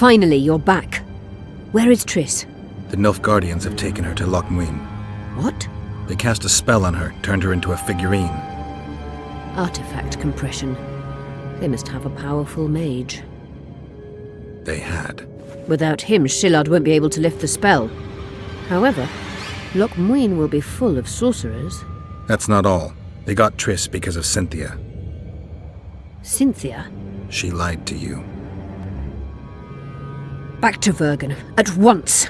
Finally, you're back. Where is Triss? The Nilfgaardians have taken her to Loch Muin. What? They cast a spell on her, turned her into a figurine. Artifact compression. They must have a powerful mage. They had. Without him, Shillard won't be able to lift the spell. However, Loch Muin will be full of sorcerers. That's not all. They got Triss because of Cynthia. Cynthia? She lied to you. Back to Vergen, at once!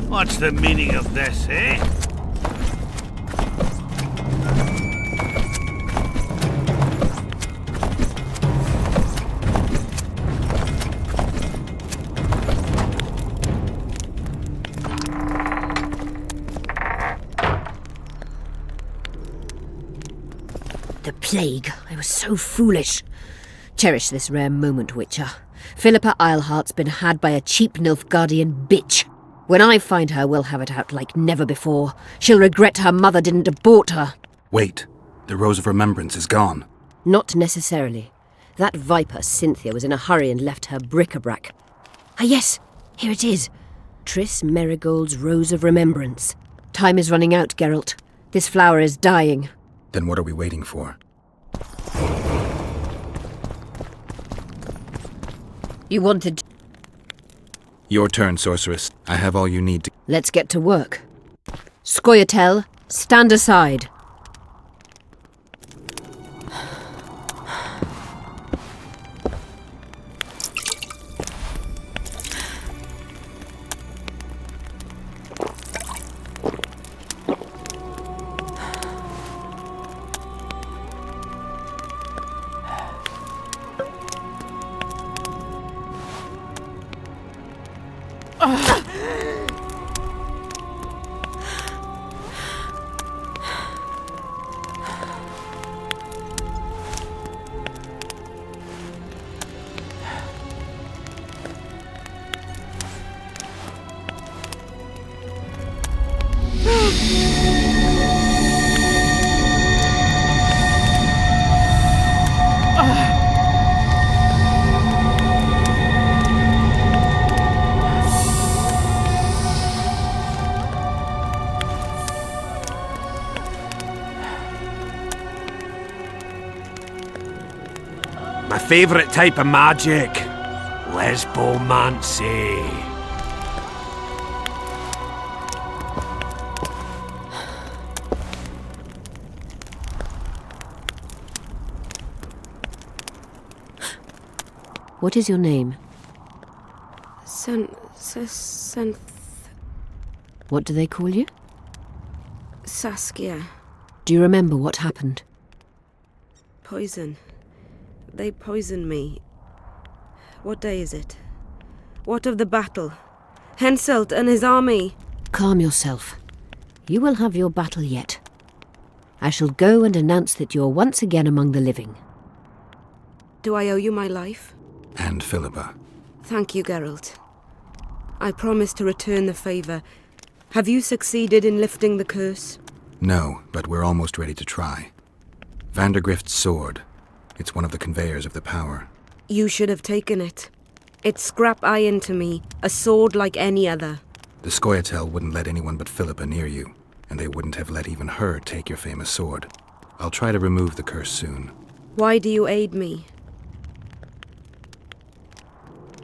What's the meaning of this, eh? The plague. I was so foolish. Cherish this rare moment, Witcher. Philippa Eilhart's been had by a cheap Nilfgaardian bitch. When I find her, we'll have it out like never before. She'll regret her mother didn't abort her. Wait. The Rose of Remembrance is gone. Not necessarily. That viper, Cynthia, was in a hurry and left her bric-a-brac. Ah yes, here it is. Triss Merigold's Rose of Remembrance. Time is running out, Geralt. This flower is dying. Then what are we waiting for? You wanted... Your turn, sorceress. I have all you need to... Let's get to work. Scoia'tael, stand aside. My favourite type of magic. Lesbomancy. What is your name? What do they call you? Saskia. Do you remember what happened? Poison. They poisoned me. What day is it? What of the battle? Henselt and his army. Calm yourself. You will have your battle yet. I shall go and announce that you are once again among the living. Do I owe you my life? And Philippa. Thank you, Geralt. I promise to return the favour. Have you succeeded in lifting the curse? No, but we're almost ready to try. Vandergrift's sword. It's one of the conveyors of the power. You should have taken it. It's scrap iron to me, a sword like any other. The Scoia'tael wouldn't let anyone but Philippa near you, and they wouldn't have let even her take your famous sword. I'll try to remove the curse soon. Why do you aid me?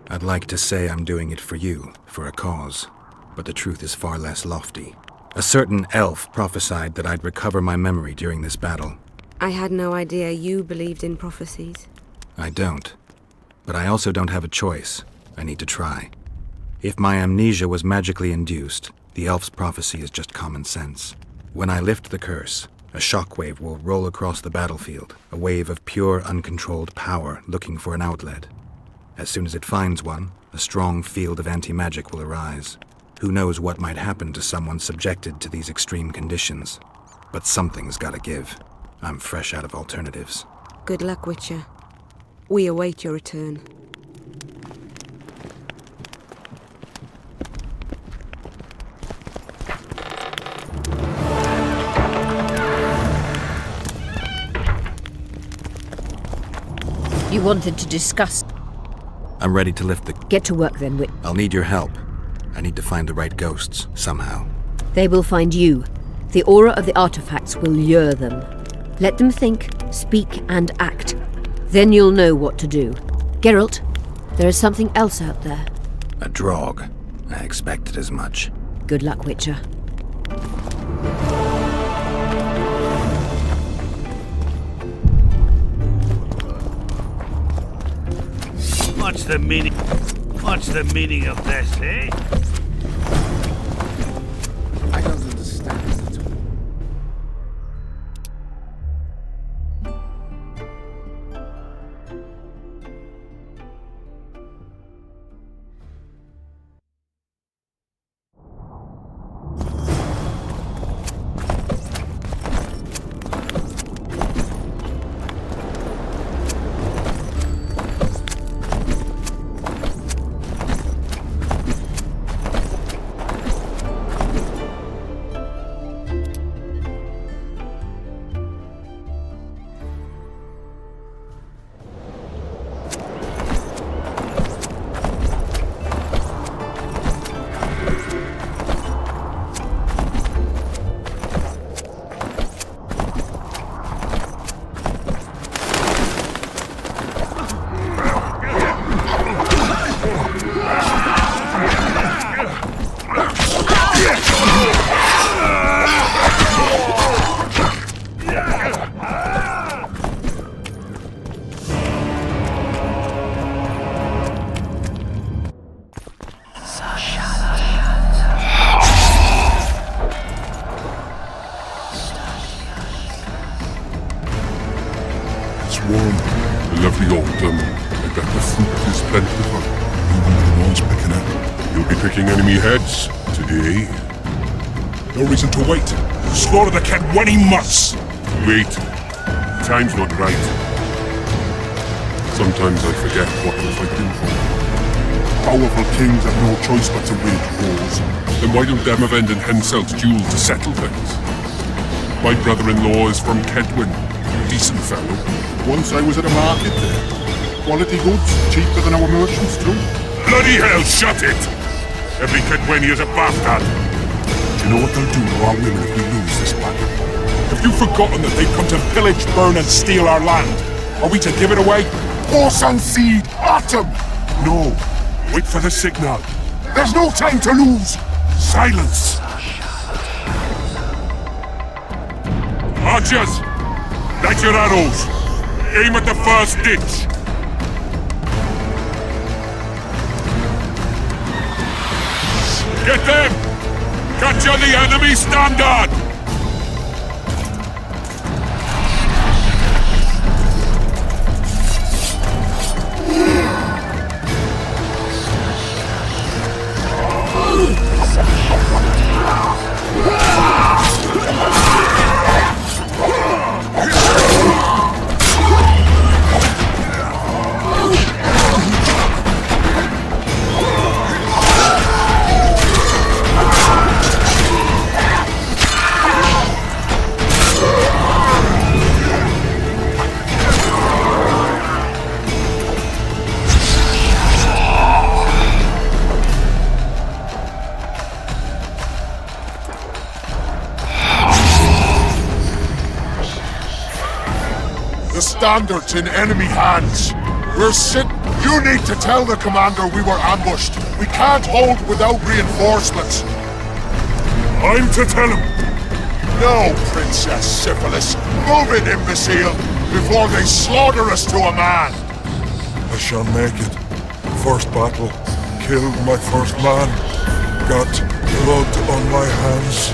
I'd like to say I'm doing it for you, for a cause, but the truth is far less lofty. A certain elf prophesied that I'd recover my memory during this battle. I had no idea you believed in prophecies. I don't. But I also don't have a choice. I need to try. If my amnesia was magically induced, the elf's prophecy is just common sense. When I lift the curse, a shockwave will roll across the battlefield, a wave of pure, uncontrolled power looking for an outlet. As soon as it finds one, a strong field of anti-magic will arise. Who knows what might happen to someone subjected to these extreme conditions? But something's gotta give. I'm fresh out of alternatives. Good luck, Witcher. We await your return. You wanted to discuss... I'm ready to lift the... Get to work then, I'll need your help. I need to find the right ghosts, somehow. They will find you. The aura of the artifacts will lure them. Let them think, speak, and act. Then you'll know what to do. Geralt, there is something else out there. A drog. I expected as much. Good luck, Witcher. What's the meaning of this, eh? I don't understand at all. it's warm. A lovely autumn. I bet the fruit is plentiful. No one's picking it. You'll be picking enemy heads today. No reason to wait. Slaughter the cat when he must. Wait. Time's not right. Sometimes I forget what we're fighting for. Powerful kings have no choice but to wage wars. Then why don't Demavend and Henselt's duel to settle things? My brother-in-law is from Kedwin. A decent fellow. Once I was at a market there. Quality goods, cheaper than our merchants too. Bloody hell, shut it! Every Kedwini is a bastard. Do you know what they'll do to our women if we lose this battle? Have you forgotten that they've come to pillage, burn and steal our land? Are we to give it away? Horse and seed, autumn! No. Wait for the signal. There's no time to lose! Silence! Archers! Light your arrows! Aim at the first ditch! Get them! Capture the enemy standard! Standards in enemy hands. We're sit. You need to tell the commander we were ambushed. We can't hold without reinforcements. I'm to tell him. No, Princess Syphilis. Move it, imbecile, before they slaughter us to a man. I shall make it. First battle. Killed my first man. Got blood on my hands.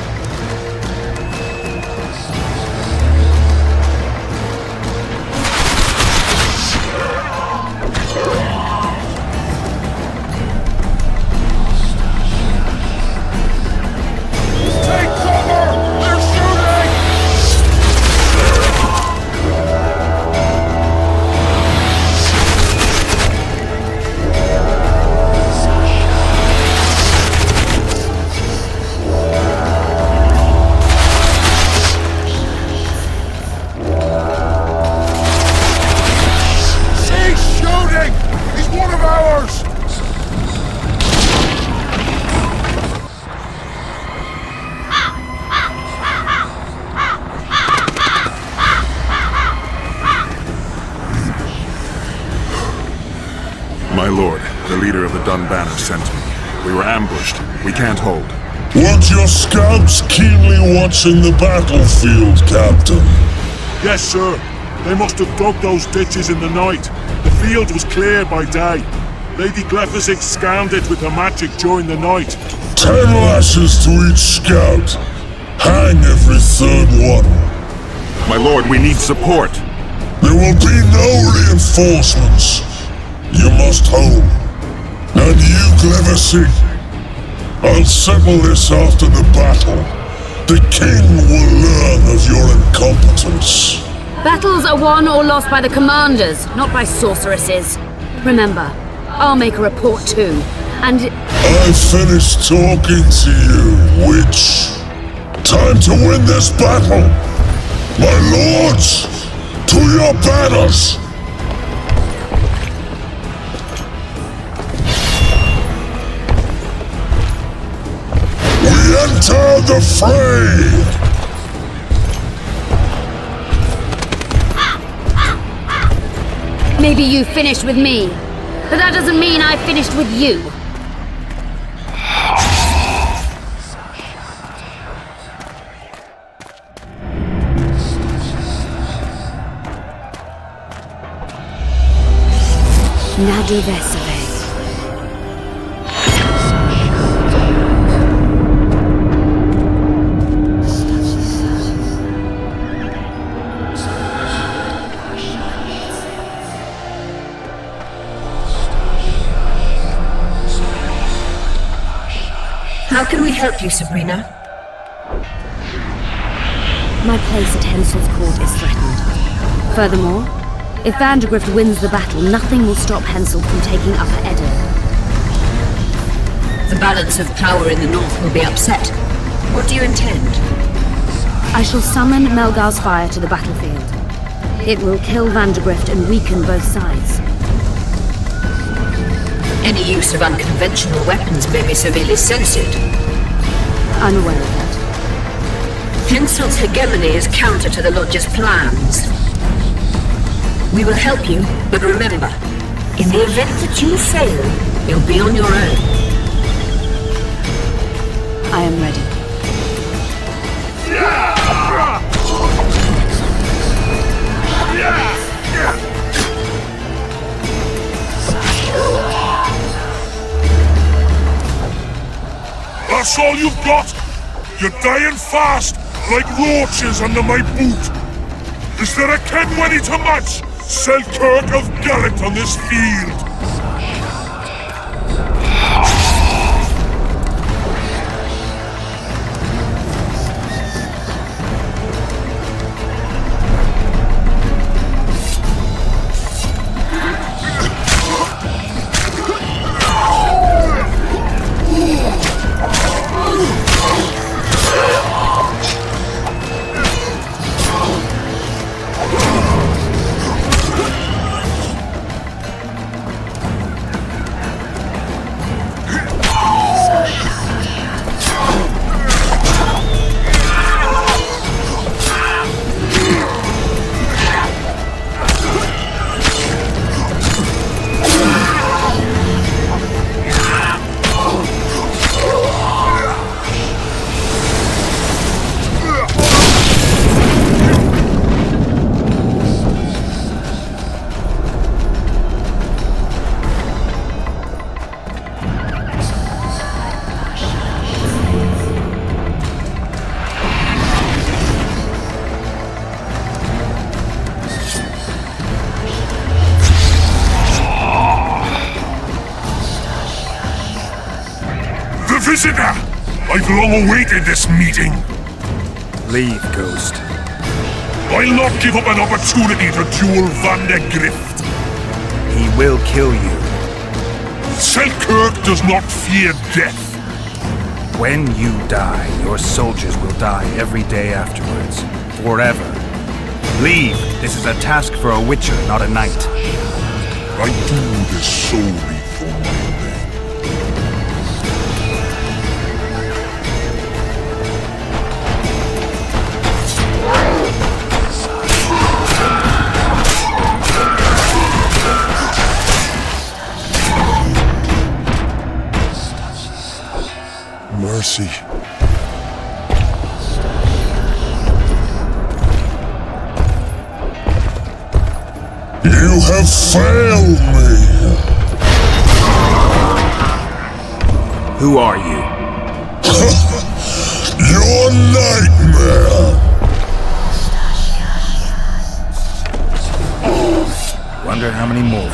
My lord, the leader of the Dun Banner sent me. We were ambushed. We can't hold. Weren't your scouts keenly watching the battlefield, Captain? Yes, sir. They must have dug those ditches in the night. The field was clear by day. Lady Glephisic scanned it with her magic during the night. 10 lashes to each scout. Hang every third one. My lord, we need support. There will be no reinforcements. You must hold. And you, Glephisic, I'll settle this after the battle. The king will learn of your incompetence. Battles are won or lost by the commanders, not by sorceresses. Remember, I'll make a report too, and... I finished talking to you, witch. Time to win this battle. My lords, to your banners! We enter the fray! Maybe you finished with me, but that doesn't mean I finished with you. Nadu Vesave. How can we help you, Sabrina? My place at Hensel's court is threatened. Furthermore, if Vandergrift wins the battle, nothing will stop Hensel from taking Upper Edda. The balance of power in the north will be upset. What do you intend? I shall summon Melgar's fire to the battlefield. It will kill Vandergrift and weaken both sides. Any use of unconventional weapons may be severely censored. I'm aware of that. Hensel's hegemony is counter to the Lodge's plans. We will help you, but remember, in the event that you fail, you'll be on your own. I am ready. That's all you've got? You're dying fast, like roaches under my boot. Is there a Kenwenny to match Selkirk of Garrett on this field? Visitor! I've long awaited this meeting. Leave, Ghost. I'll not give up an opportunity to duel Vandergrift. He will kill you. Selkirk does not fear death. When you die, your soldiers will die every day afterwards. Forever. Leave. This is a task for a witcher, not a knight. I do this solely for my men. Mercy. You have failed me. Who are you? Your nightmare. Wonder how many more.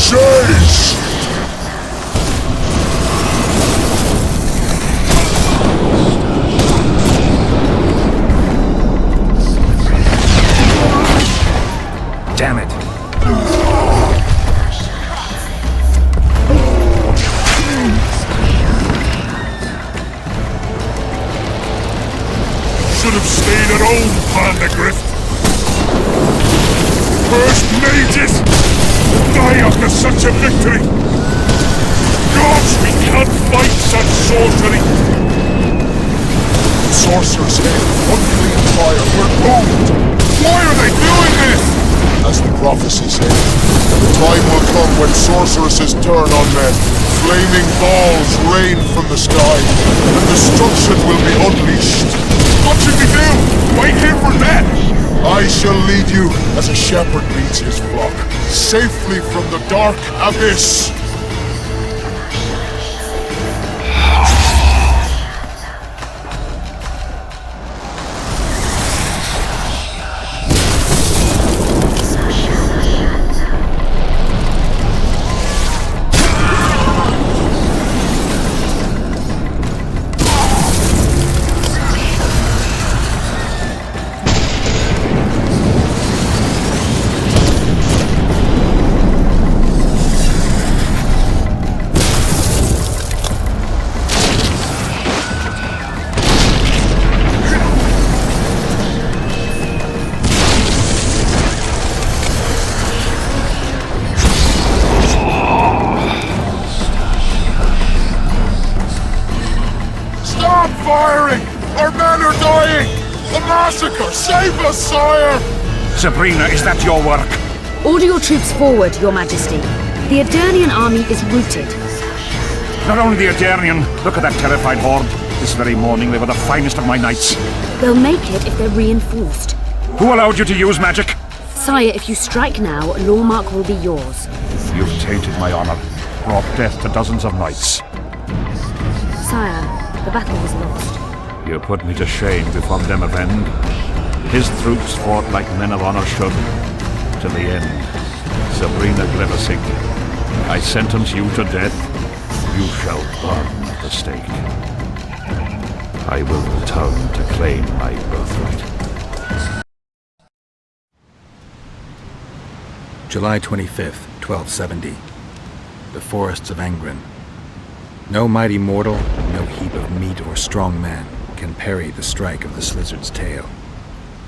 Chase! Damn it! Should have stayed at home, Vandegrift. First mages die after such a victory. Gods, we can't fight such sorcery. Sorcerer's Head, unclean fire, we're owned! Why are they doing this? As the prophecy said, the time will come when sorceresses turn on men. Flaming balls rain from the sky, and destruction will be unleashed. What should we do? Wait here for that. I shall lead you as a shepherd leads his flock, safely from the dark abyss. Firing! Our men are dying! A massacre! Save us, sire! Sabrina, is that your work? Order your troops forward, Your Majesty. The Adernian army is routed. Not only the Adernian, look at that terrified horde. This very morning they were the finest of my knights. They'll make it if they're reinforced. Who allowed you to use magic? Sire, if you strike now, Lawmark will be yours. You've tainted my honor, brought death to dozens of knights. Sire, the battle was lost. You put me to shame before them of end. His troops fought like men of honor should. To the end. Sabrina Gleversing, I sentence you to death. You shall burn at the stake. I will return to claim my birthright. July 25th, 1270. The forests of Angren. No mighty mortal, no heap of meat or strong man can parry the strike of the Slizzard's tail.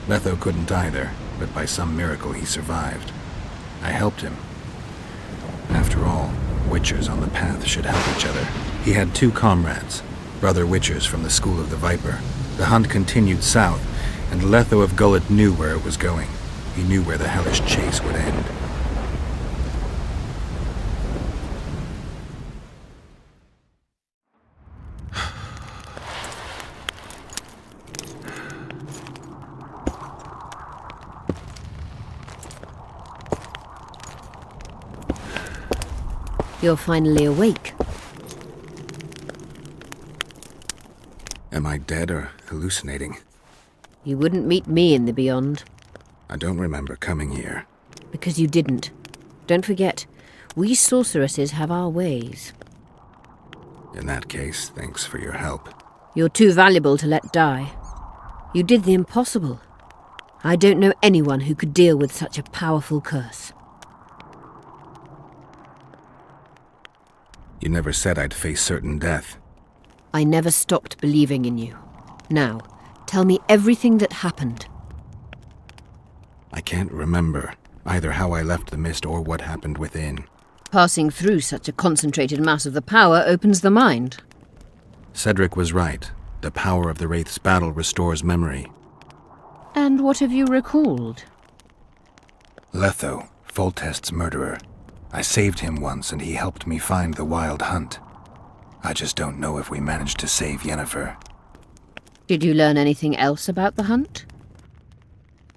Letho couldn't either, but by some miracle he survived. I helped him. After all, Witchers on the path should help each other. He had two comrades, brother Witchers from the School of the Viper. The hunt continued south, and Letho of Gullet knew where it was going. He knew where the hellish chase would end. You're finally awake. Am I dead or hallucinating? You wouldn't meet me in the Beyond. I don't remember coming here. Because you didn't. Don't forget, we sorceresses have our ways. In that case, thanks for your help. You're too valuable to let die. You did the impossible. I don't know anyone who could deal with such a powerful curse. You never said I'd face certain death. I never stopped believing in you. Now, tell me everything that happened. I can't remember either how I left the mist or what happened within. Passing through such a concentrated mass of the power opens the mind. Cedric was right. The power of the Wraith's battle restores memory. And what have you recalled? Letho, Foltest's murderer. I saved him once and he helped me find the Wild Hunt. I just don't know if we managed to save Yennefer. Did you learn anything else about the hunt?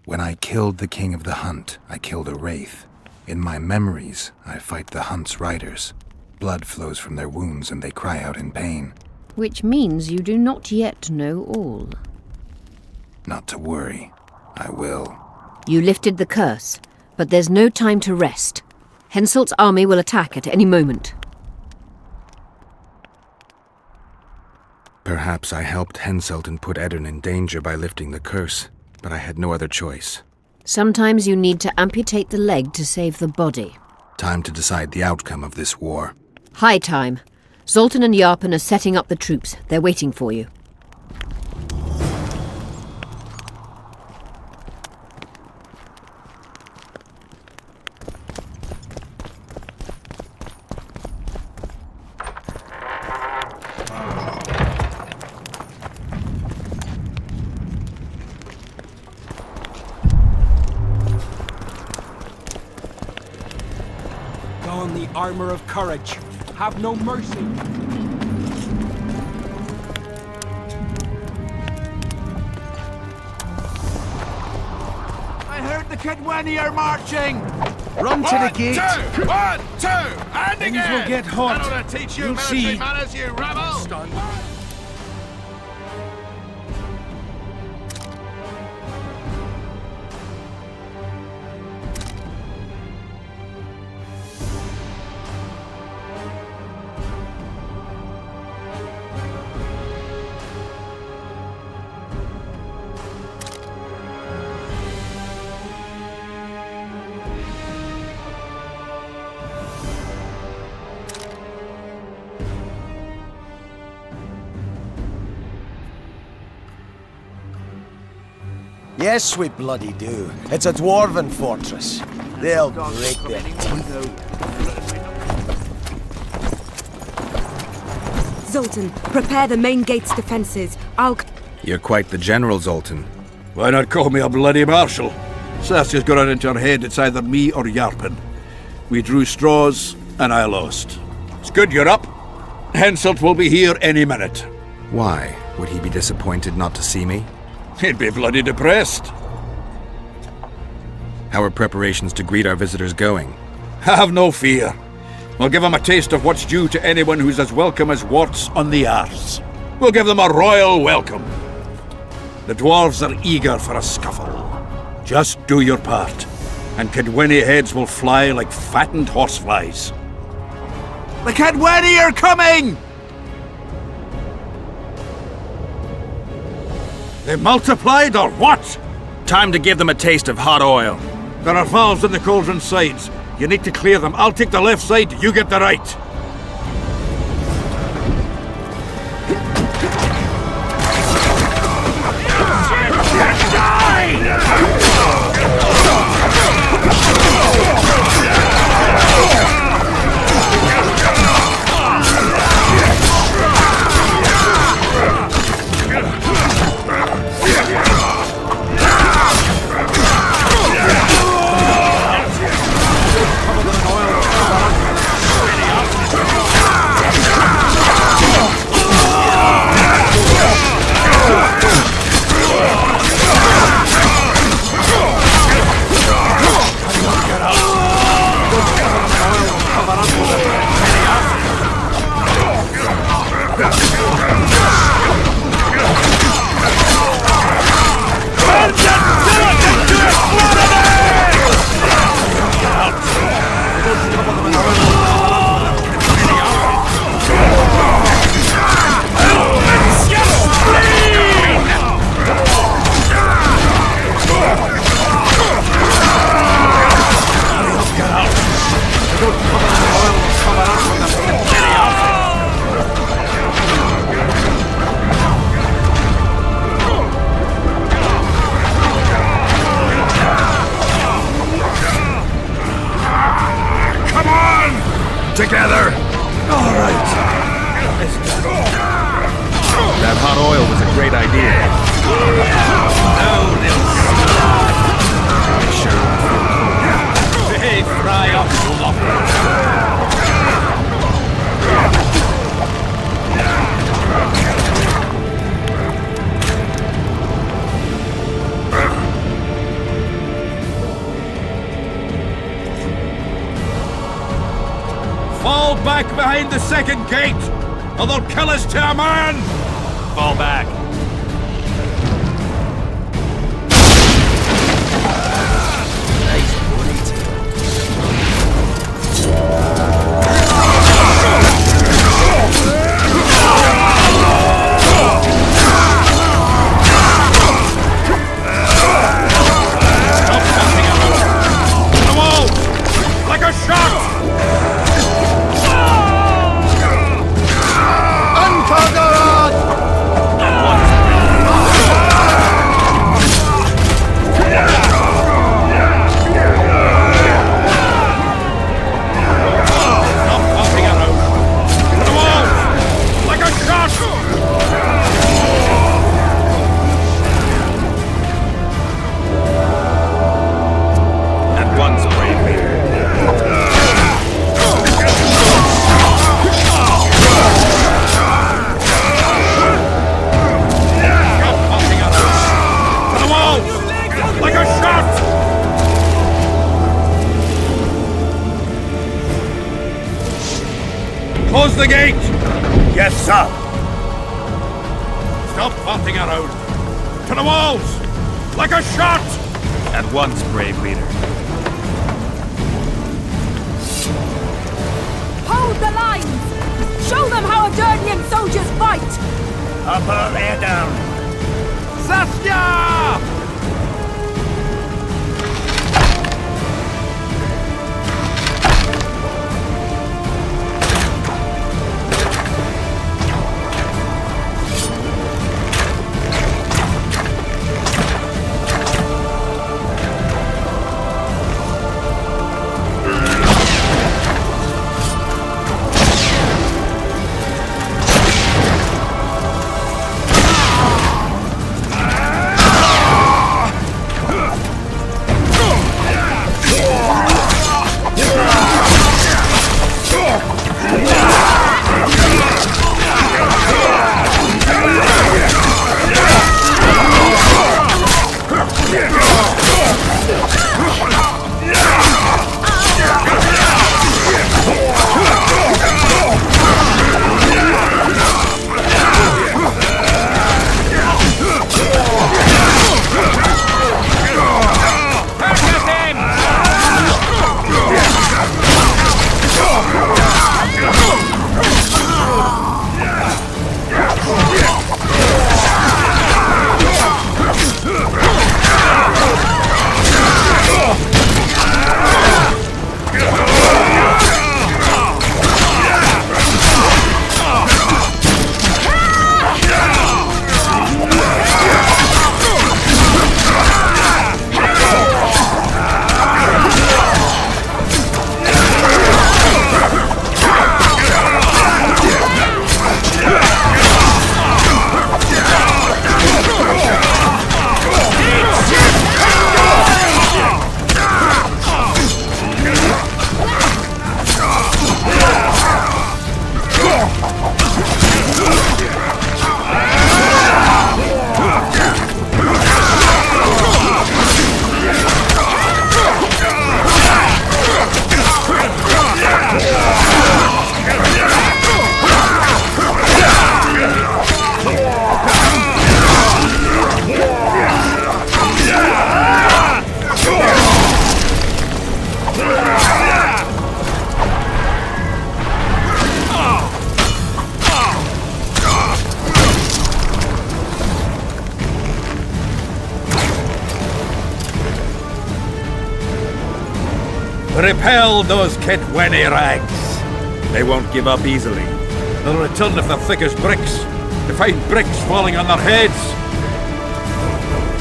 When I killed the King of the Hunt, I killed a Wraith. In my memories, I fight the Hunt's riders. Blood flows from their wounds and they cry out in pain. Which means you do not yet know all. Not to worry. I will. You lifted the curse, but there's no time to rest. Henselt's army will attack at any moment. Perhaps I helped Henselt and put Eddern in danger by lifting the curse, but I had no other choice. Sometimes you need to amputate the leg to save the body. Time to decide the outcome of this war. High time. Zoltan and Yarpen are setting up the troops. They're waiting for you. Don the armor of courage. Have no mercy. I heard the Kedweni are marching! Run to the gate. 1, 2, and Things again! will get hot. I don't teach you You'll military see. manners, you rebel! Yes, we bloody do. It's a dwarven fortress. They'll break their teeth. Zoltan, prepare the main gate's defenses. You're quite the general, Zoltan. Why not call me a bloody marshal? Sassy's got it into her head it's either me or Yarpen. We drew straws, and I lost. It's good you're up. Henselt will be here any minute. Why? Would he be disappointed not to see me? He'd be bloody depressed. How are preparations to greet our visitors going? Have no fear. We'll give them a taste of what's due to anyone who's as welcome as warts on the arse. We'll give them a royal welcome. The dwarves are eager for a scuffle. Just do your part, and Kedweni heads will fly like fattened horseflies. The Kedweni are coming! They multiplied or what? Time to give them a taste of hot oil. There are valves in the cauldron sides. You need to clear them. I'll take the left side, you get the right. Together! All right. That hot oil was a great idea. They fry up Fall back behind the second gate, or they'll kill us to a man! Fall back. Nice ponytail. Close the gate! Yes, sir. Stop farting around! To the walls! Like a shot! At once, brave leader. Hold the lines! Show them how Adernian soldiers fight! Upper air down. Saskia! Repel those Ketwenny rags. They won't give up easily. They'll return if they're thick as bricks, to find bricks falling on their heads.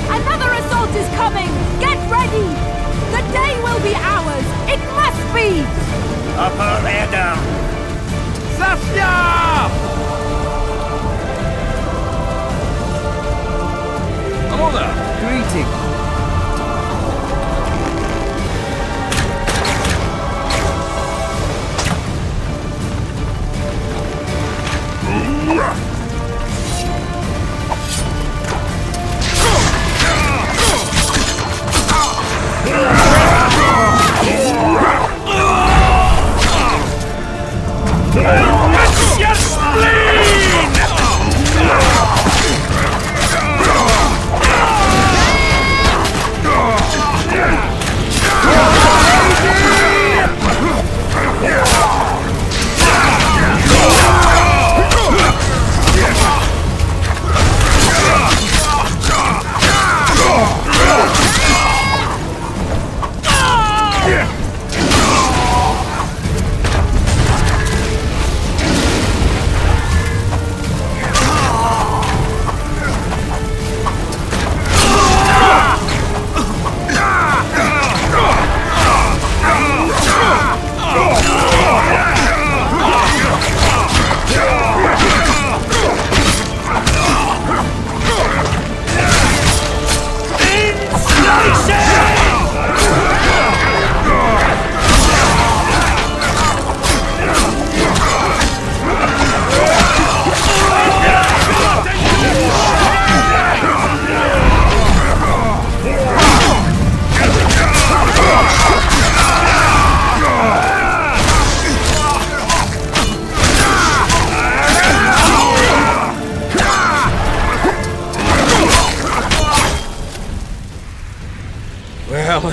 Another assault is coming! Get ready! The day will be ours! It must be! Upper air down. Saskia! Hello there. Greetings.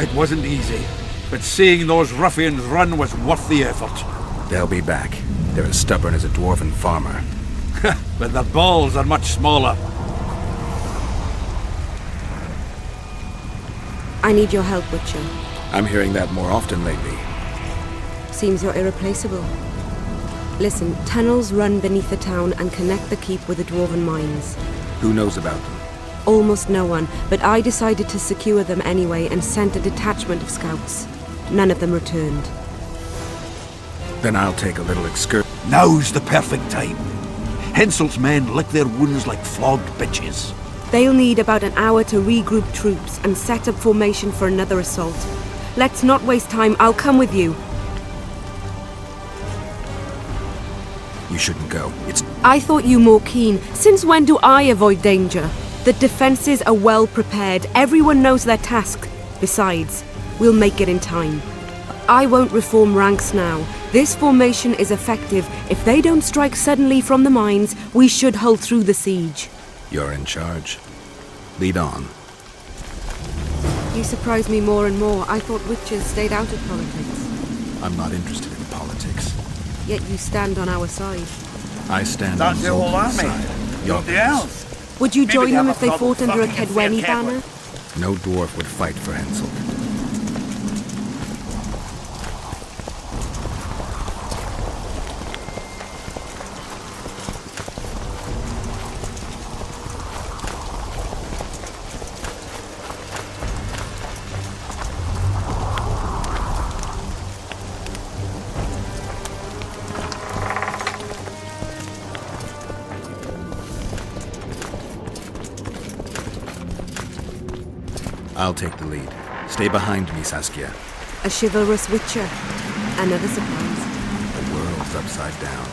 it wasn't easy. But seeing those ruffians run was worth the effort. They'll be back. They're as stubborn as a dwarven farmer. But their balls are much smaller. I need your help, Witcher. I'm hearing that more often lately. Seems you're irreplaceable. Listen, tunnels run beneath the town and connect the keep with the dwarven mines. Who knows about them? Almost no one, but I decided to secure them anyway and sent a detachment of scouts. None of them returned. Then I'll take a little excursion. Now's the perfect time. Henselt's men lick their wounds like flogged bitches. They'll need about an hour to regroup troops and set up formation for another assault. Let's not waste time. I'll come with you. You shouldn't go. I thought you more keen. Since when do I avoid danger? The defenses are well prepared. Everyone knows their task. Besides, we'll make it in time. I won't reform ranks now. This formation is effective. If they don't strike suddenly from the mines, we should hold through the siege. You're in charge. Lead on. You surprise me more and more. I thought witches stayed out of politics. I'm not interested in politics. Yet you stand on our side. I stand That's on the whole Zoltan's army. side. Nobody else. Would you Maybe join they them have if a they problem fought under a fucking Kedweni Fair banner? No dwarf would fight for Henselt. I'll take the lead. Stay behind me, Saskia. A chivalrous witcher. Another surprise. The world's upside down.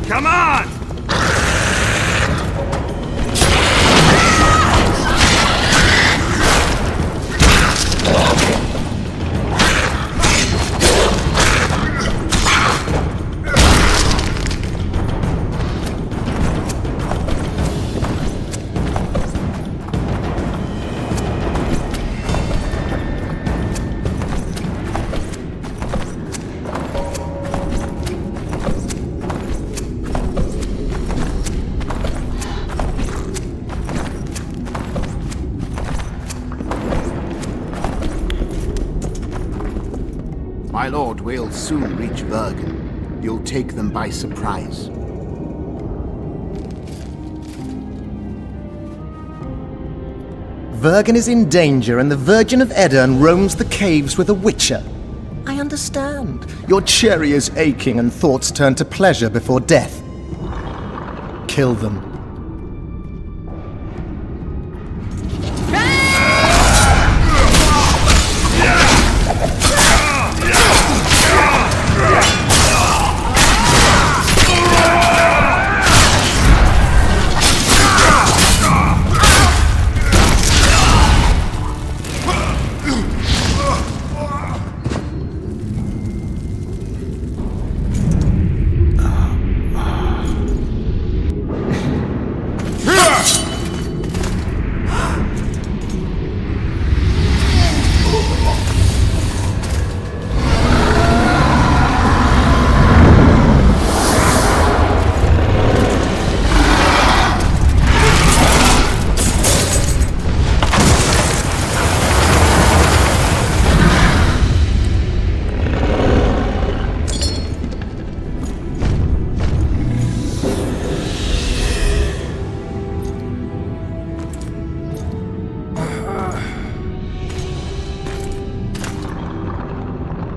Come on! My lord, we'll soon reach Bergen. You'll take them by surprise. Bergen is in danger and the Virgin of Edirn roams the caves with a witcher. I understand. Your cherry is aching and thoughts turn to pleasure before death. Kill them.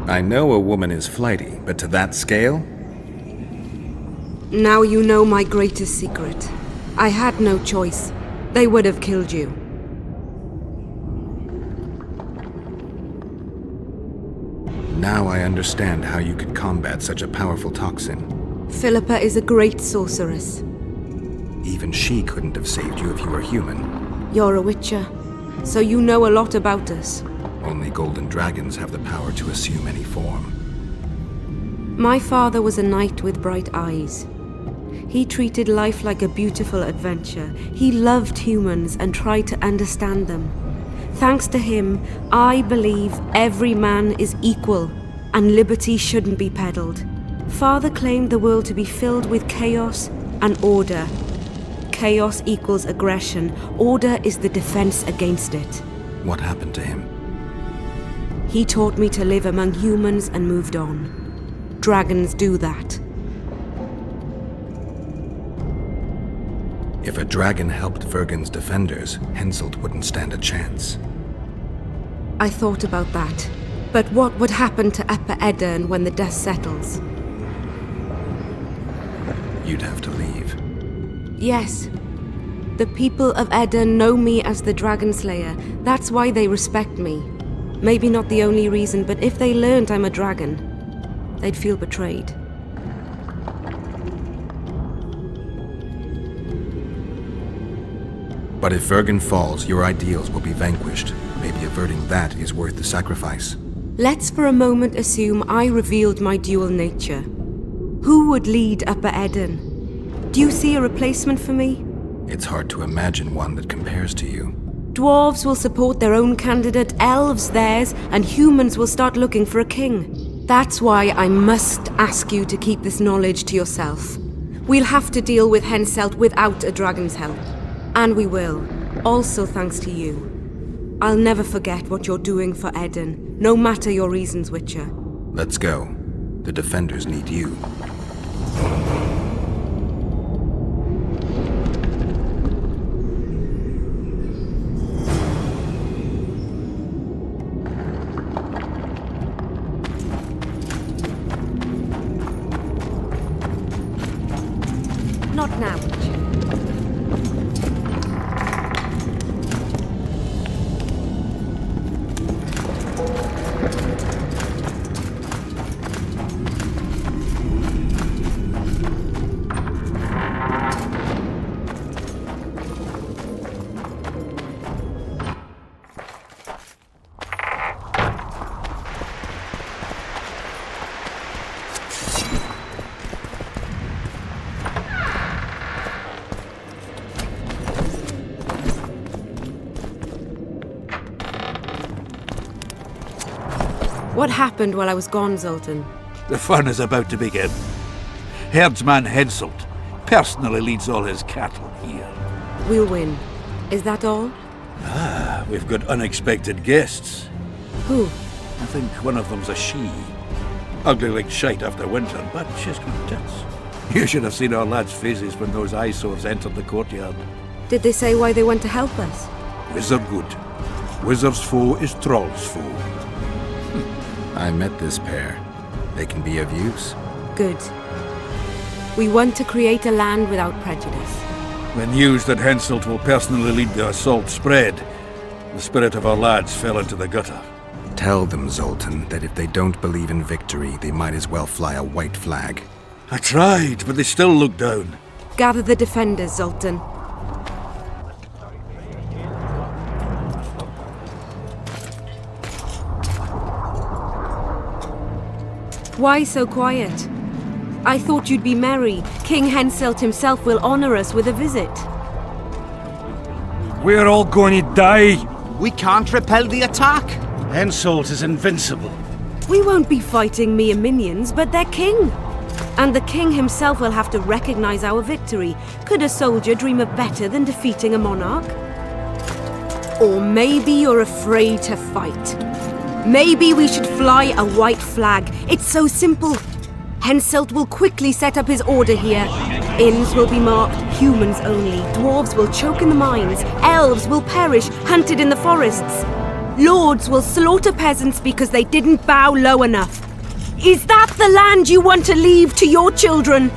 I know a woman is flighty, but to that scale? Now you know my greatest secret. I had no choice. They would have killed you. Now I understand how you could combat such a powerful toxin. Philippa is a great sorceress. Even she couldn't have saved you if you were human. You're a witcher, so you know a lot about us. Only golden dragons have the power to assume any form. My father was a knight with bright eyes. He treated life like a beautiful adventure. He loved humans and tried to understand them. Thanks to him, I believe every man is equal and liberty shouldn't be peddled. Father claimed the world to be filled with chaos and order. Chaos equals aggression. Order is the defense against it. What happened to him? He taught me to live among humans and moved on. Dragons do that. If a dragon helped Vergen's defenders, Henselt wouldn't stand a chance. I thought about that. But what would happen to Upper Edirn when the dust settles? You'd have to leave. Yes. The people of Edirn know me as the Dragon Slayer. That's why they respect me. Maybe not the only reason, but if they learned I'm a dragon, they'd feel betrayed. But if Vergen falls, your ideals will be vanquished. Maybe averting that is worth the sacrifice. Let's for a moment assume I revealed my dual nature. Who would lead Upper Edirn? Do you see a replacement for me? It's hard to imagine one that compares to you. Dwarves will support their own candidate, elves theirs, and humans will start looking for a king. That's why I must ask you to keep this knowledge to yourself. We'll have to deal with Henselt without a dragon's help. And we will, also thanks to you. I'll never forget what you're doing for Edirn, no matter your reasons, Witcher. Let's go. The defenders need you. Not now, Witcher. What happened while I was gone, Zoltan? The fun is about to begin. Herdsman Henselt personally leads all his cattle here. We'll win. Is that all? Ah, we've got unexpected guests. Who? I think one of them's a she. Ugly like shite after winter, but she's got tits. You should have seen our lads' faces when those eyesores entered the courtyard. Did they say why they went to help us? Wizard good. Wizard's foe is Troll's foe. I met this pair. They can be of use. Good. We want to create a land without prejudice. When news that Henselt will personally lead the assault spread, the spirit of our lads fell into the gutter. Tell them, Zoltan, that if they don't believe in victory, they might as well fly a white flag. I tried, but they still look down. Gather the defenders, Zoltan. Why so quiet? I thought you'd be merry. King Henselt himself will honor us with a visit. We're all going to die. We can't repel the attack. Henselt is invincible. We won't be fighting mere minions, but their king. And the king himself will have to recognize our victory. Could a soldier dream of better than defeating a monarch? Or maybe you're afraid to fight. Maybe we should fly a white flag. It's so simple. Henselt will quickly set up his order here. Inns will be marked humans only. Dwarves will choke in the mines. Elves will perish, hunted in the forests. Lords will slaughter peasants because they didn't bow low enough. Is that the land you want to leave to your children?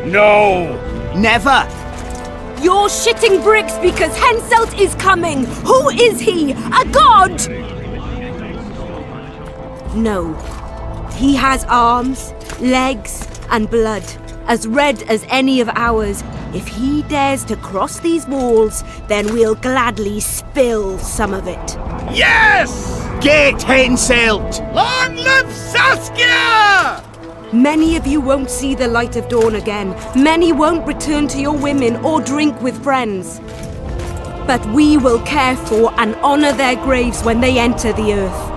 No! Never! You're shitting bricks because Henselt is coming! Who is he? A god? No. He has arms, legs, and blood, as red as any of ours. If he dares to cross these walls, then we'll gladly spill some of it. Yes! Get Henselt! Long live Saskia! Many of you won't see the light of dawn again. Many won't return to your women or drink with friends. But we will care for and honor their graves when they enter the earth.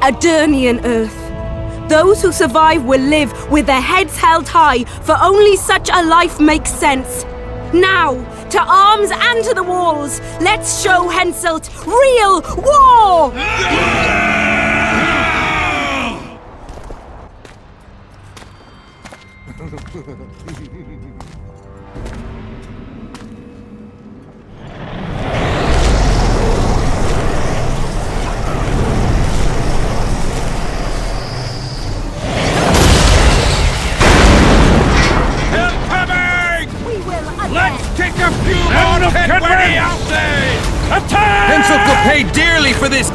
Adernian earth. Those who survive will live with their heads held high, for only such a life makes sense. Now, to arms and to the walls, let's show Henselt real war! Henselt will pay dearly for this!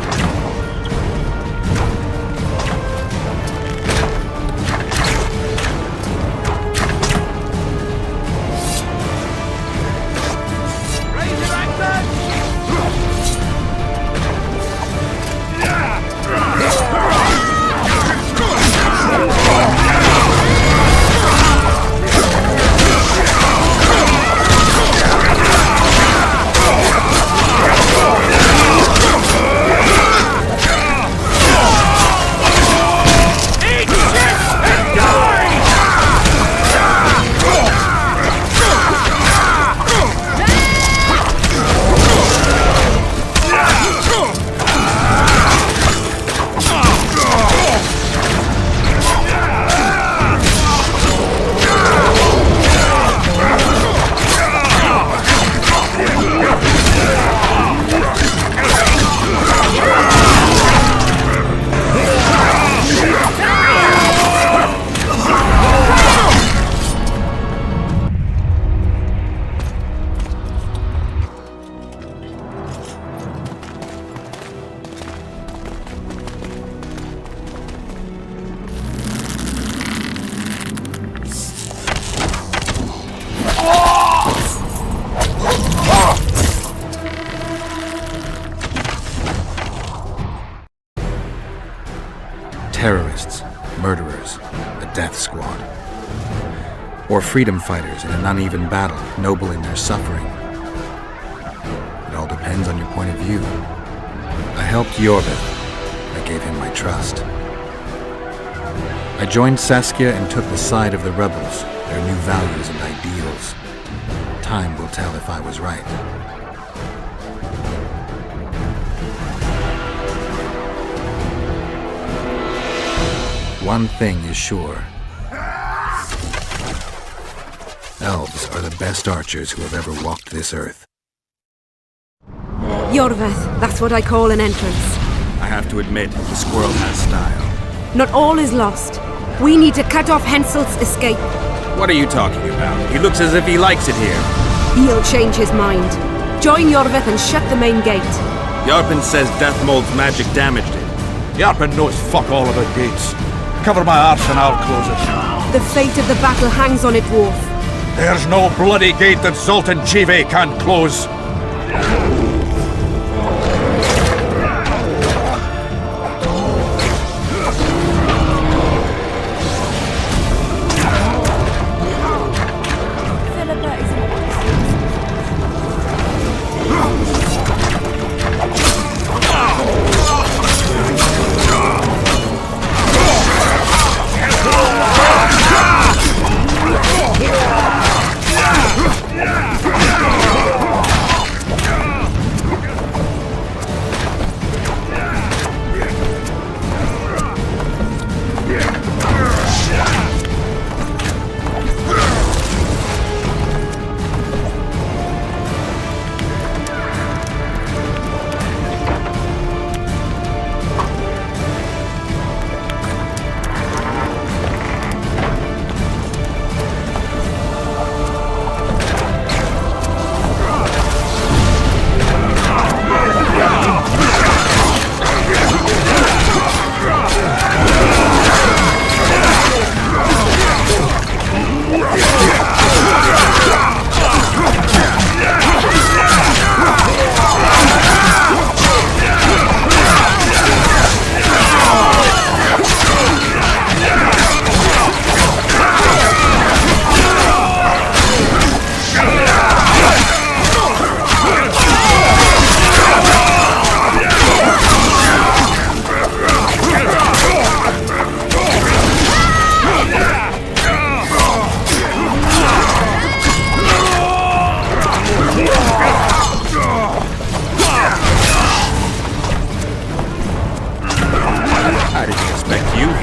Terrorists, murderers, a death squad. Or freedom fighters in an uneven battle, noble in their suffering. It all depends on your point of view. I helped Jorveth. I gave him my trust. I joined Saskia and took the side of the rebels, their new values and ideals. Time will tell if I was right. One thing is sure. Elves are the best archers who have ever walked this earth. Jorveth, that's what I call an entrance. I have to admit, the squirrel has style. Not all is lost. We need to cut off Henselt's escape. What are you talking about? He looks as if he likes it here. He'll change his mind. Join Jorveth and shut the main gate. Yarpen says Deathmold's magic damaged it. Yarpen knows fuck all about gates. Cover my arse and I'll close it. The fate of the battle hangs on it, Dwarf. There's no bloody gate that Zoltan Chive can't close.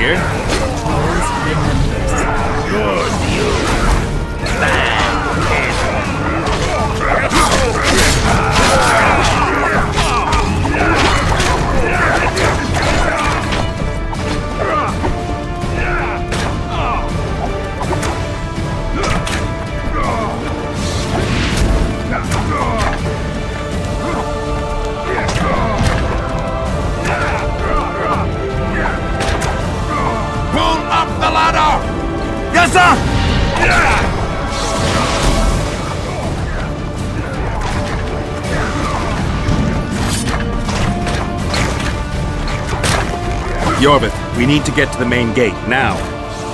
here. Pull up the ladder! Yes, sir! Yorvith, we need to get to the main gate, now.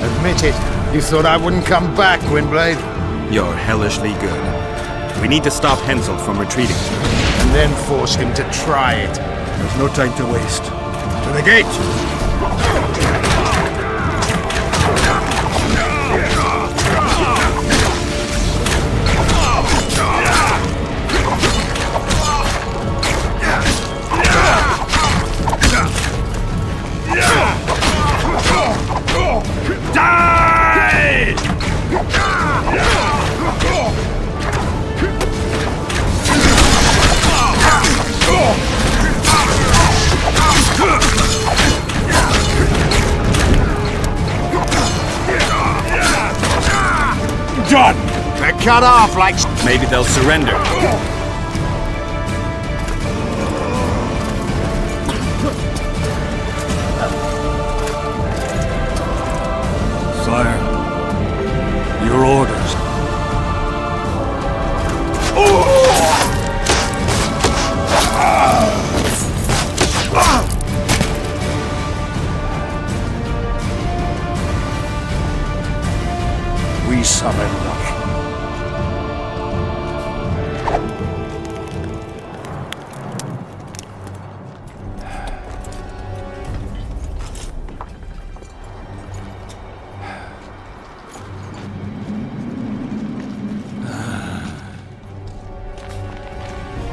Admit it. You thought I wouldn't come back, Windblade? You're hellishly good. We need to stop Henselt from retreating. And then force him to try it. There's no time to waste. To the gate! Done! They're cut off like... Maybe they'll surrender. Sire, your orders. We surrender.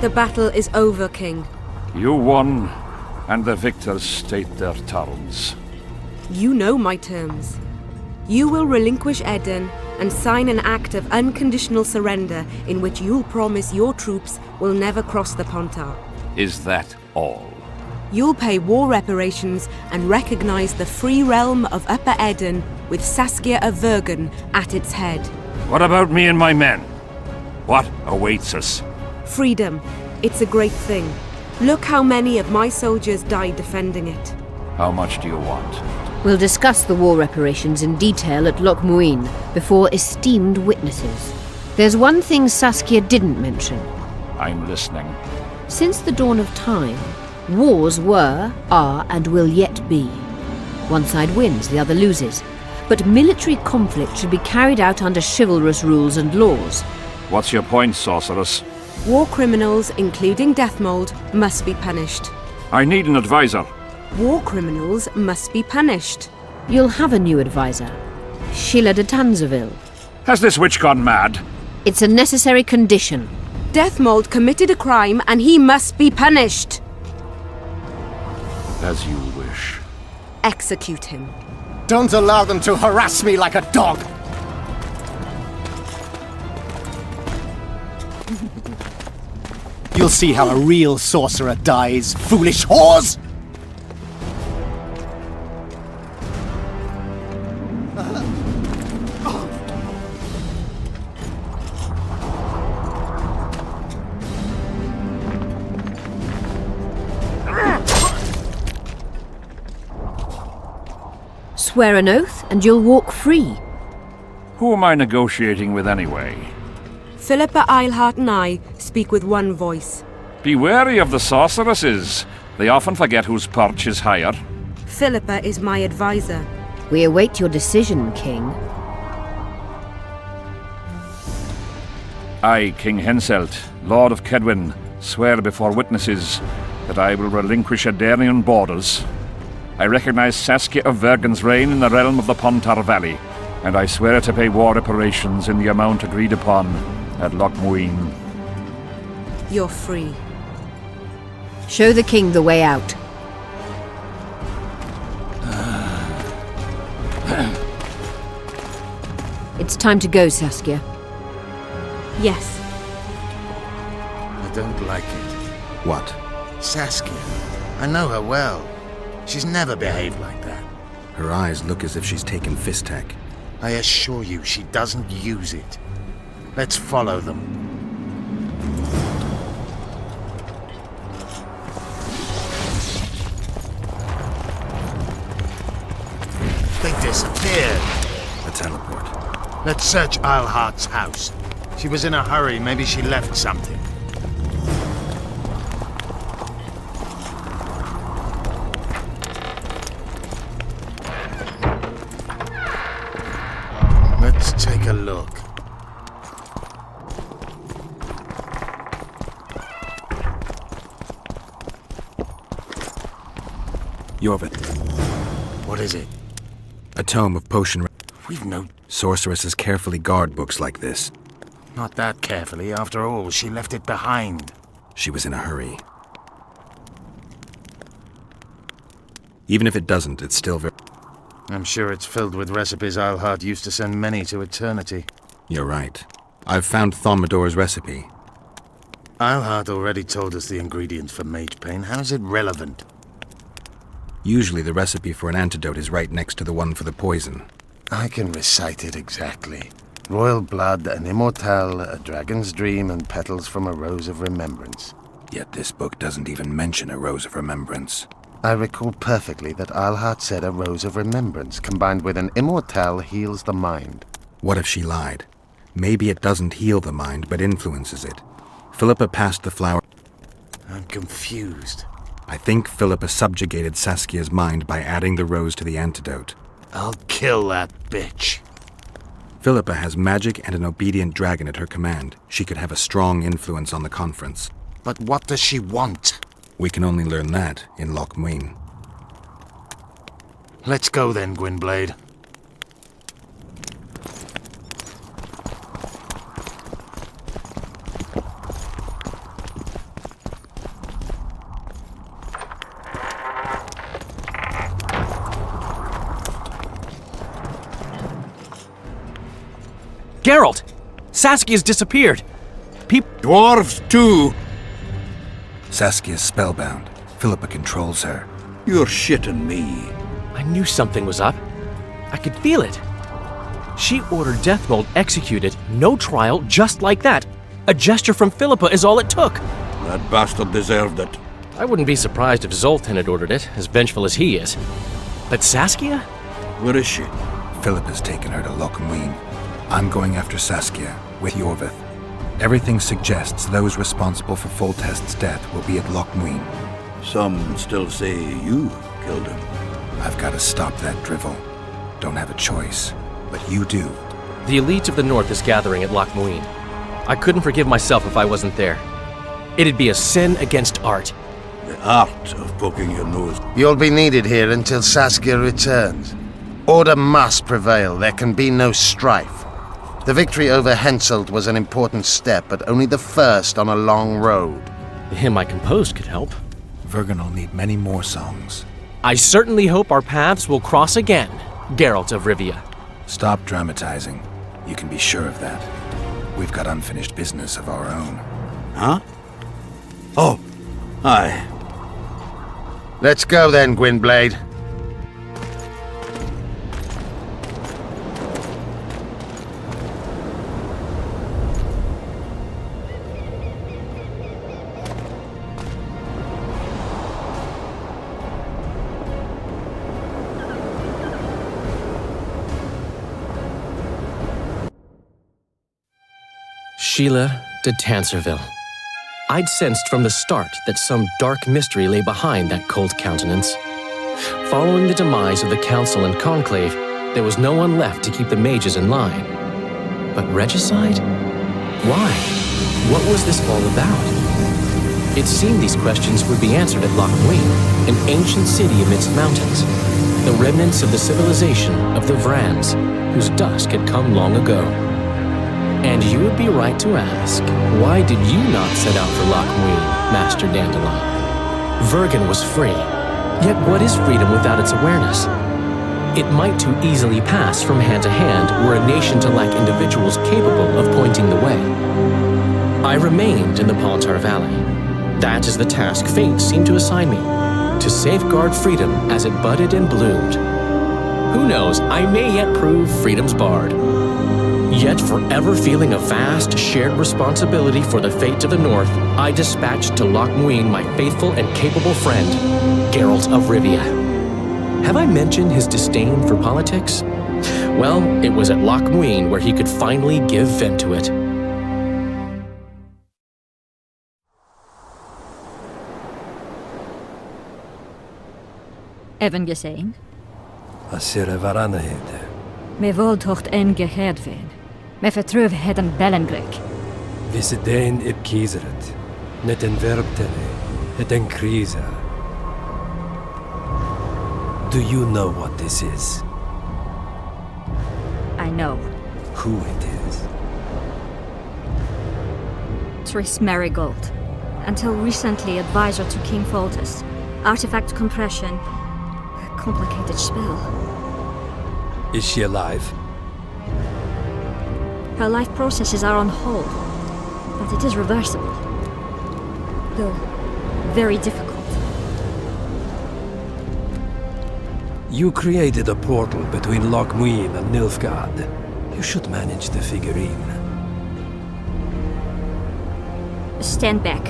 The battle is over, King. You won, and the victors state their terms. You know my terms. You will relinquish Eden and sign an act of unconditional surrender in which you'll promise your troops will never cross the Pontar. Is that all? You'll pay war reparations and recognize the free realm of Upper Eden with Saskia of Vergen at its head. What about me and my men? What awaits us? Freedom. It's a great thing. Look how many of my soldiers died defending it. How much do you want? We'll discuss the war reparations in detail at Loch Muin before esteemed witnesses. There's one thing Saskia didn't mention. I'm listening. Since the dawn of time, wars were, are, and will yet be. One side wins, the other loses. But military conflict should be carried out under chivalrous rules and laws. What's your point, sorceress? War criminals, including Deathmold, must be punished. I need an advisor. War criminals must be punished. You'll have a new advisor. Sheila de Tanzeville. Has this witch gone mad? It's a necessary condition. Deathmold committed a crime and he must be punished. As you wish. Execute him. Don't allow them to harass me like a dog! You'll see how a real sorcerer dies, foolish whores! Swear an oath and you'll walk free. Who am I negotiating with anyway? Philippa Eilhart and I speak with one voice. Be wary of the sorceresses. They often forget whose perch is higher. Philippa is my advisor. We await your decision, King. I, King Henselt, Lord of Kedwin, swear before witnesses that I will relinquish Adarian borders. I recognize Saskia of Vergen's reign in the realm of the Pontar Valley, and I swear to pay war reparations in the amount agreed upon at Loch Muin. You're free. Show the king the way out. It's time to go, Saskia. Yes. I don't like it. What? Saskia. I know her well. She's never behaved like that. Her eyes look as if she's taken Fistech. I assure you, she doesn't use it. Let's follow them. They disappeared. A teleport. Let's search Eilhart's house. She was in a hurry. Maybe she left something. Let's take a look. Yorvith. What is it? A tome of potion. We've no... Sorceresses carefully guard books like this. Not that carefully. After all, she left it behind. She was in a hurry. Even if it doesn't, it's still very... I'm sure it's filled with recipes Eilhart used to send many to eternity. You're right. I've found Thaumadore's recipe. Eilhart already told us the ingredients for mage pain. How is it relevant? Usually the recipe for an antidote is right next to the one for the poison. I can recite it exactly. Royal blood, an immortal, a dragon's dream, and petals from a rose of remembrance. Yet this book doesn't even mention a rose of remembrance. I recall perfectly that Eilhart said a rose of remembrance combined with an immortal heals the mind. What if she lied? Maybe it doesn't heal the mind, but influences it. Philippa passed the flower... I'm confused. I think Philippa subjugated Saskia's mind by adding the rose to the antidote. I'll kill that bitch. Philippa has magic and an obedient dragon at her command. She could have a strong influence on the conference. But what does she want? We can only learn that in Loch Muin. Let's go then, Gwynblade. Geralt! Saskia's disappeared! Dwarves, too! Saskia's spellbound. Philippa controls her. You're shitting me. I knew something was up. I could feel it. She ordered Deathmold executed, no trial, just like that. A gesture from Philippa is all it took. That bastard deserved it. I wouldn't be surprised if Zoltan had ordered it, as vengeful as he is. But Saskia? Where is she? Philippa's taken her to Loch Muin. I'm going after Saskia, with Yorvith. Everything suggests those responsible for Foltest's death will be at Loch Muin. Some still say you killed him. I've got to stop that drivel. Don't have a choice, but you do. The elite of the North is gathering at Loch Muin. I couldn't forgive myself if I wasn't there. It'd be a sin against art. The art of poking your nose. You'll be needed here until Saskia returns. Order must prevail. There can be no strife. The victory over Henselt was an important step, but only the first on a long road. The hymn I composed could help. Vergen will need many more songs. I certainly hope our paths will cross again, Geralt of Rivia. Stop dramatizing. You can be sure of that. We've got unfinished business of our own. Huh? Oh, aye. Let's go then, Gwynblade. Sheila de Tanserville. I'd sensed from the start that some dark mystery lay behind that cold countenance. Following the demise of the Council and Conclave, there was no one left to keep the mages in line. But regicide? Why? What was this all about? It seemed these questions would be answered at Loch Muin, an ancient city amidst mountains, the remnants of the civilization of the Vrans, whose dusk had come long ago. And you would be right to ask, why did you not set out for Loch Muin, Master Dandelion? Vergen was free. Yet what is freedom without its awareness? It might too easily pass from hand to hand were a nation to lack individuals capable of pointing the way. I remained in the Palantir Valley. That is the task fate seemed to assign me, to safeguard freedom as it budded and bloomed. Who knows, I may yet prove freedom's bard. Yet forever feeling a vast, shared responsibility for the fate of the North, I dispatched to Loch Muin my faithful and capable friend, Geralt of Rivia. Have I mentioned his disdain for politics? Well, it was at Loch Muin where he could finally give vent to it. Even gesehen? Asira varanahede. Me voltocht en gehedven. Me vertruv heden bellengrek. Visse dein ib kieseret. Net en verbtene. Et en krisa. Do you know what this is? I know. Who it is? Triss Marigold. Until recently advisor to King Foltest. Artifact compression. A complicated spell. Is she alive? Her life processes are on hold. But it is reversible. Though very difficult. You created a portal between Loch Muin and Nilfgaard. You should manage the figurine. Stand back.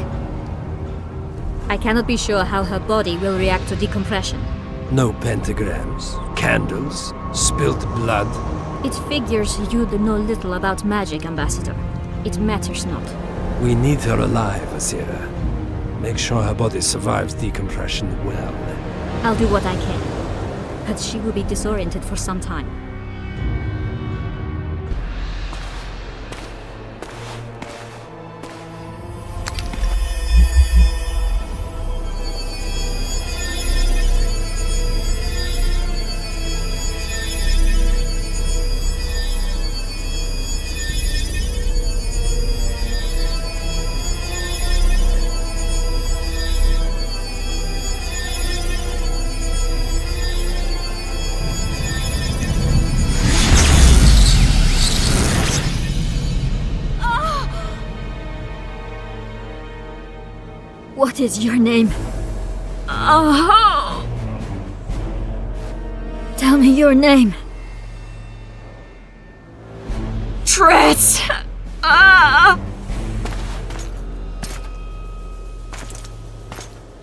I cannot be sure how her body will react to decompression. No pentagrams, candles, spilt blood. It figures you know little about magic, Ambassador. It matters not. We need her alive, Asira. Make sure her body survives decompression well. I'll do what I can. But she will be disoriented for some time. What is your name? Oh! Tell me your name. Triss!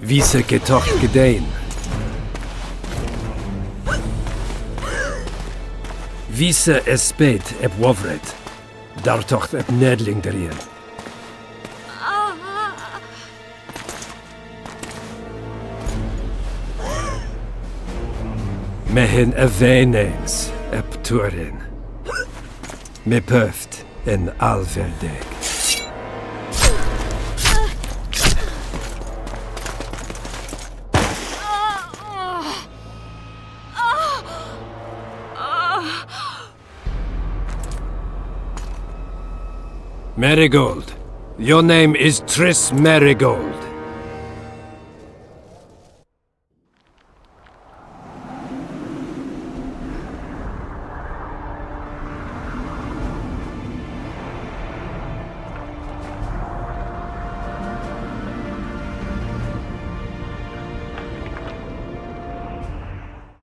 Vise getocht gedein. Vise espeit eb wovret. Dartocht eb nedling derien. Mehen eveneens eb turin. Me puft en alverdeg. Marigold. Your name is Triss Marigold.